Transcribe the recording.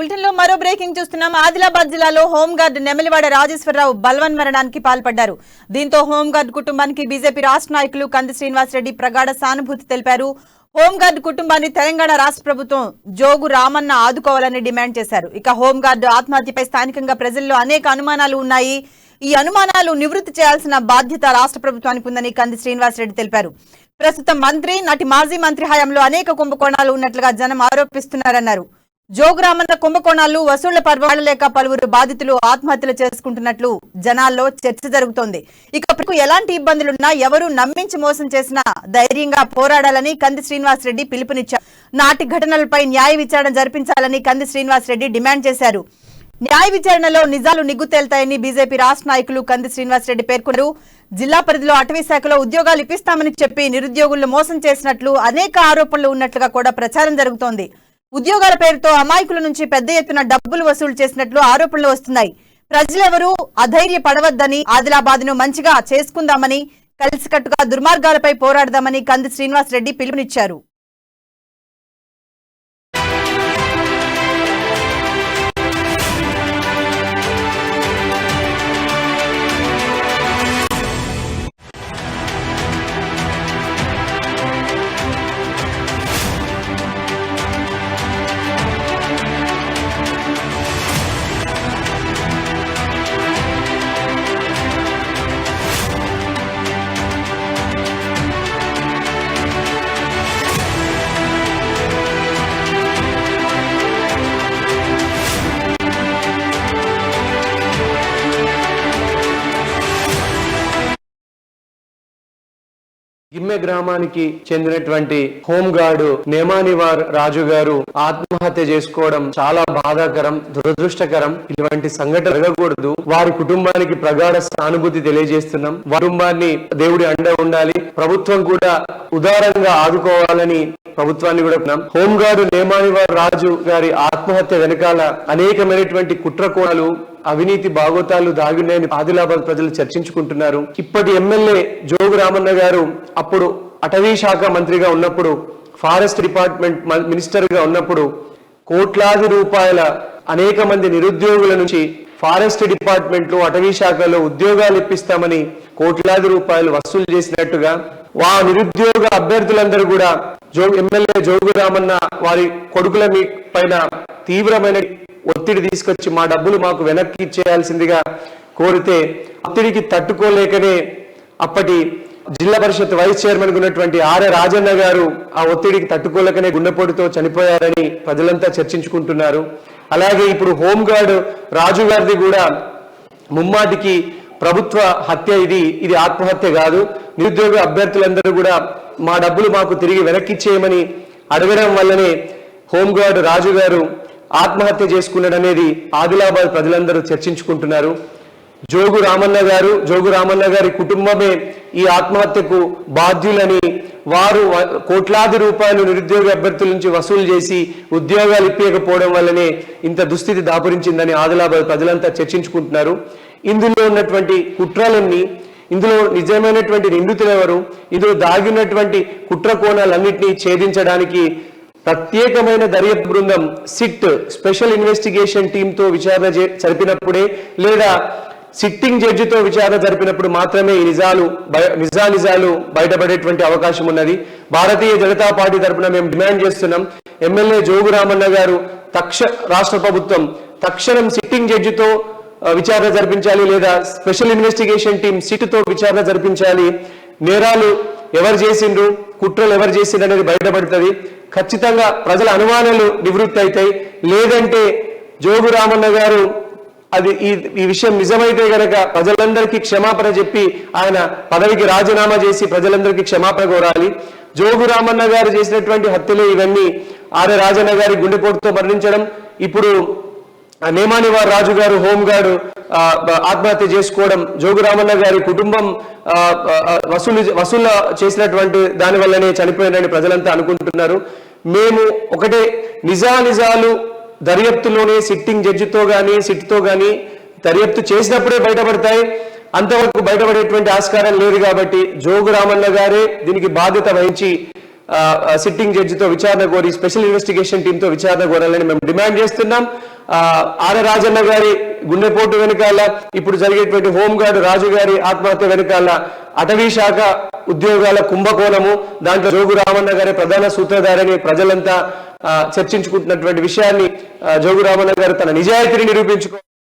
Bulletin లో మరో breaking చూస్తున్నాం. ఆదిలాబాద్ జిల్లాలో హోంగార్డ్ నెమలివాడ రాజేశ్వరరావు బలవన్మరణానికి పాల్పడ్డారు. దీంతో హోంగార్డ్ కుటుంబానికి బీజేపీ రాష్ట్ర నాయకులు కంది శ్రీనివాసరెడ్డి ప్రగాఢ సానుభూతి తెలిపారు. హోంగార్డ్ కుటుంబాన్ని తెలంగాణ రాష్ట్ర ప్రభుత్వం జోగు రామన్న ఆదుకోవాలని డిమాండ్ చేశారు. ఇక హోంగార్డ్ ఆత్మహత్యపై స్థానికంగా ప్రజల్లో అనేక అనుమానాలు ఉన్నాయి. ఈ అనుమానాలు నివృత్తి చేయాల్సిన బాధ్యత రాష్ట్ర ప్రభుత్వానికి ఉందని కంది శ్రీనివాసరెడ్డి తెలిపారు. ప్రస్తుతం మంత్రి, నాటి మాజీ మంత్రి హయాంలో అనేక కుంభకోణాలు ఉన్నట్లుగా జనం ఆరోపిస్తున్నారన్నారు. జోగురామన్న కుంభకోణాలు, వసూళ్ల పర్వాలు లేక పలువురు బాధితులు ఆత్మహత్యలు చేసుకుంటున్నట్లు జనాల్లో చర్చ జరుగుతోంది. ఇక ఎలాంటి ఇబ్బందులున్నా ఎవరు నమ్మించి మోసం చేసినా ధైర్యంగా పోరాడాలని కంది శ్రీనివాసరెడ్డి పిలుపునిచ్చారు. నాటి ఘటనలపై న్యాయ విచారణ జరిపించాలని కంది శ్రీనివాసరెడ్డి డిమాండ్ చేశారు. న్యాయ విచారణలో నిజాలు నిగ్గు తేల్తాయని బీజేపీ రాష్ట్ర నాయకులు కంది శ్రీనివాసరెడ్డి పేర్కొన్నారు. జిల్లా పరిధిలో అటవీ శాఖలో ఉద్యోగాలు ఇప్పిస్తామని చెప్పి నిరుద్యోగులను మోసం చేసినట్లు అనేక ఆరోపణలు ఉన్నట్లుగా కూడా ప్రచారం జరుగుతోంది. ఉద్యోగాల పేరుతో అమాయకుల నుంచి పెద్ద ఎత్తున డబ్బులు వసూలు చేసినట్లు ఆరోపణలు వస్తున్నాయి. ప్రజలెవరూ అధైర్యపడవద్దని, ఆదిలాబాద్ ను మంచిగా చేసుకుందామని, కలిసికట్టుగా దుర్మార్గాలపై పోరాడదామని కంది శ్రీనివాసరెడ్డి పిలుపునిచ్చారు. గిమ్మె గ్రామానికి చెందినటువంటి హోంగార్డు నేమానివార్ రాజు గారు ఆత్మహత్య చేసుకోవడం చాలా బాధాకరం, దురదృష్టకరం. ఇటువంటి సంఘటన జరగకూడదు. వారి కుటుంబానికి ప్రగాఢ సానుభూతి తెలియజేస్తున్నాం. కుటుంబాన్ని దేవుడి అండ ఉండాలి, ప్రభుత్వం కూడా ఉదారంగా ఆదుకోవాలని ప్రభుత్వాన్ని కూడా. హోంగార్డు నేమానివార్ రాజు గారి ఆత్మహత్య వెనకాల అనేకమైనటువంటి కుట్రకోణాలు, అవినీతి బాగోతాలు దాగున్నాయని ఆదిలాబాద్ ప్రజలు చర్చించుకుంటున్నారు. ఇప్పటి ఎమ్మెల్యే జోగు రామన్న గారు అప్పుడు అటవీ శాఖ మంత్రిగా ఉన్నప్పుడు, ఫారెస్ట్ డిపార్ట్మెంట్ మినిస్టర్ గా ఉన్నప్పుడు కోట్లాది రూపాయల అనేక మంది నిరుద్యోగుల నుంచి ఫారెస్ట్ డిపార్ట్మెంట్ లో, అటవీ శాఖలో ఉద్యోగాలు ఇప్పిస్తామని కోట్లాది రూపాయలు వసూలు చేసినట్టుగా ఆ నిరుద్యోగ అభ్యర్థులందరూ కూడా ఎమ్మెల్యే జోగు రామన్న వారి కొడుకుల పైన తీవ్రమైన ఒత్తిడి తీసుకొచ్చి మా డబ్బులు మాకు వెనక్కి ఇచ్చేయాల్సిందిగా కోరితే ఒత్తిడికి తట్టుకోలేకనే అప్పటి జిల్లా పరిషత్ వైస్ చైర్మన్ ఉన్నటువంటి ఆర్య రాజన్న గారు ఆ ఒత్తిడికి తట్టుకోలేకనే గుండెపోటుతో చనిపోయారని ప్రజలంతా చర్చించుకుంటున్నారు. అలాగే ఇప్పుడు హోంగార్డ్ రాజు గారిది కూడా ముమ్మాటికి ప్రభుత్వ హత్య. ఇది ఆత్మహత్య కాదు. నిరుద్యోగ అభ్యర్థులందరూ కూడా మా డబ్బులు మాకు తిరిగి వెనక్కి ఇచ్చేయమని అడగడం వల్లనే హోంగార్డ్ రాజు గారు ఆత్మహత్య చేసుకున్నాడనేది ఆదిలాబాద్ ప్రజలందరూ చర్చించుకుంటున్నారు. జోగు రామన్న గారి కుటుంబమే ఈ ఆత్మహత్యకు బాధ్యులని, వారు కోట్లాది రూపాయలు నిరుద్యోగ అభ్యర్థుల నుంచి వసూలు చేసి ఉద్యోగాలు ఇప్పకపోవడం వల్లనే ఇంత దుస్థితి దాపురించిందని ఆదిలాబాద్ ప్రజలంతా చర్చించుకుంటున్నారు. ఇందులో ఉన్నటువంటి కుట్రలన్నీ, ఇందులో నిజమైనటువంటి నిందితులు ఎవరు, ఇందులో దాగినటువంటి కుట్ర కోణాలన్నింటినీ ఛేదించడానికి ప్రత్యేకమైన దర్యాప్తు బృందం సిట్, స్పెషల్ ఇన్వెస్టిగేషన్ టీంతో విచారణ జరిపినప్పుడే, లేదా సిట్టింగ్ జడ్జితో విచారణ జరిపినప్పుడు మాత్రమే ఈ నిజాలు బయటపడేటువంటి అవకాశం ఉన్నది. భారతీయ జనతా పార్టీ తరఫున మేము డిమాండ్ చేస్తున్నాం, ఎమ్మెల్యే జోగు రామన్న గారు రాష్ట్ర ప్రభుత్వం తక్షణం సిట్టింగ్ జడ్జితో విచారణ జరిపించాలి, లేదా స్పెషల్ ఇన్వెస్టిగేషన్ టీం సిట్తో విచారణ జరిపించాలి. నేరాలు ఎవరు చేసిండ్రు, కుట్రలు ఎవరు చేసిండ్రు అనేది బయటపడుతుంది. ఖచ్చితంగా ప్రజల అనుమానాలు నివృత్తి అవుతాయి. లేదంటే జోగు రామన్న గారు ఈ విషయం నిజమైతే గనక ప్రజలందరికీ క్షమాపణ చెప్పి ఆయన పదవికి రాజీనామా చేసి ప్రజలందరికీ క్షమాపణ కోరాలి. జోగు రామన్న గారు చేసినటువంటి హత్యలు ఇవన్నీ, ఆర్య రాజన్న గారి గుండెపోటుతో మరణించడం, ఇప్పుడు నేమానివార్ రాజు గారు హోంగార్డు ఆత్మహత్య చేసుకోవడం, జోగు రామన్న గారి కుటుంబం వసూలు చేసినటువంటి దాని వల్లనే చనిపోయిందని ప్రజలంతా అనుకుంటున్నారు. మేము ఒకటే, నిజాలు దర్యాప్తులోనే సిట్టింగ్ జడ్జితో గానీ సిట్తో గానీ దర్యాప్తు చేసినప్పుడే బయటపడతాయి. అంతవరకు బయటపడేటువంటి ఆస్కారం లేదు. కాబట్టి జోగు రామన్న గారే దీనికి బాధ్యత వహించి సిట్టింగ్ జడ్జితో విచారణ కోరి, స్పెషల్ ఇన్వెస్టిగేషన్ టీంతో విచారణ కోరాలని మేము డిమాండ్ చేస్తున్నాం. ఆర్ రాజన్న గారి గుండెపోటు వెనకాల, ఇప్పుడు జరిగేటువంటి హోంగార్డ్ రాజు గారి ఆత్మహత్య వెనకాల అటవీ శాఖ ఉద్యోగాల కుంభకోణము, దాంట్లో జోగు రామన్న గారి ప్రధాన సూత్రధారిని ప్రజలంతా చర్చించుకుంటున్నటువంటి విషయాన్ని జోగు రామన్న గారు తన నిజాయితీని నిరూపించుకో